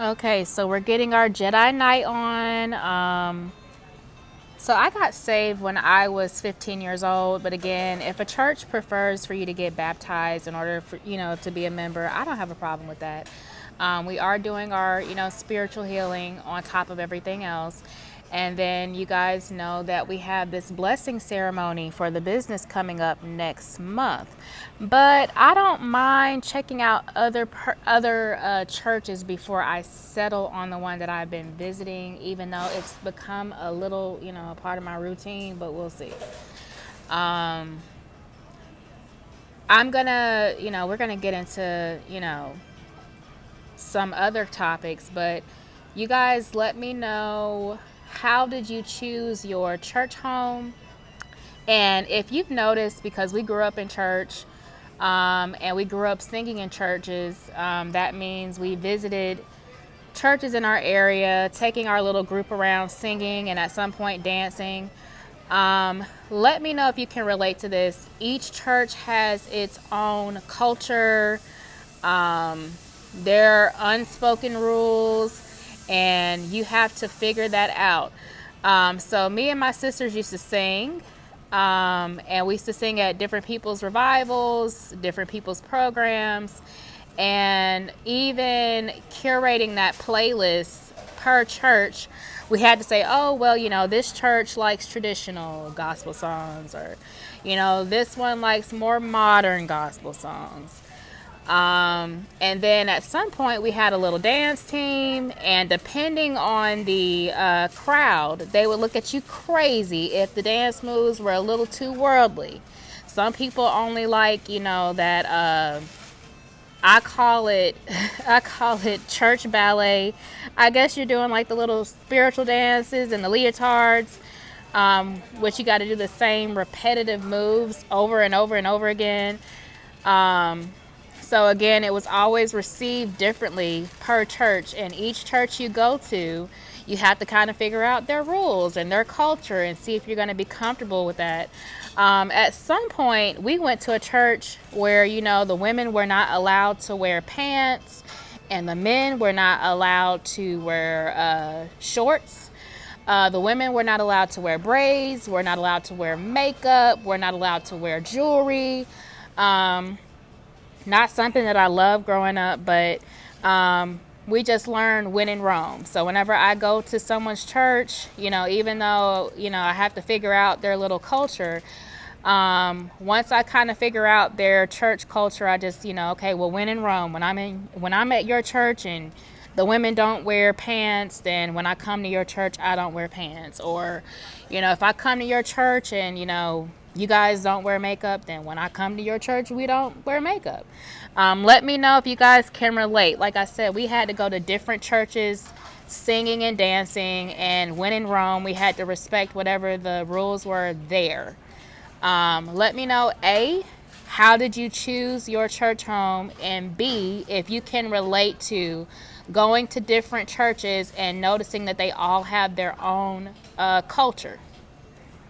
Okay, so we're getting our Jedi Knight on. So I got saved when I was 15 years old, but again, if a church prefers for you to get baptized in order for, to be a member, I don't have a problem with that. We are doing our, spiritual healing on top of everything else. And then you guys know that we have this blessing ceremony for the business coming up next month. But I don't mind checking out other churches before I settle on the one that I've been visiting, even though it's become a little, a part of my routine, but we'll see. I'm gonna, we're gonna get into, some other topics, but you guys let me know, how did you choose your church home? And if you've noticed, because we grew up in church, and we grew up singing in churches, that means we visited churches in our area, taking our little group around singing and at some point dancing. Let me know if you can relate to this. Each church has its own culture, their unspoken rules, and you have to figure that out. So me and my sisters used to sing, and we used to sing at different people's revivals, different people's programs, and even curating that playlist per church. We had to say, oh, well, this church likes traditional gospel songs, or, this one likes more modern gospel songs. And then at some point we had a little dance team, and depending on the crowd, they would look at you crazy if the dance moves were a little too worldly. Some people only like, that I call it I call it church ballet. I guess you're doing like the little spiritual dances and the leotards, which you got to do the same repetitive moves over and over and over again. So again, it was always received differently per church, and each church you go to, you have to kind of figure out their rules and their culture and see if you're going to be comfortable with that. At some point, we went to a church where, the women were not allowed to wear pants and the men were not allowed to wear shorts. The women were not allowed to wear braids, were not allowed to wear makeup, were not allowed to wear jewelry. Not something that I loved growing up, but we just learned when in Rome. So whenever I go to someone's church, even though, I have to figure out their little culture, once I kind of figure out their church culture, I just, okay, well, when in Rome, when I'm at your church and the women don't wear pants, then when I come to your church, I don't wear pants. Or, if I come to your church and, you guys don't wear makeup, then when I come to your church, we don't wear makeup. Let me know if you guys can relate. Like I said, we had to go to different churches singing and dancing, and when in Rome, we had to respect whatever the rules were there. Let me know, A, how did you choose your church home, and B, if you can relate to going to different churches and noticing that they all have their own culture.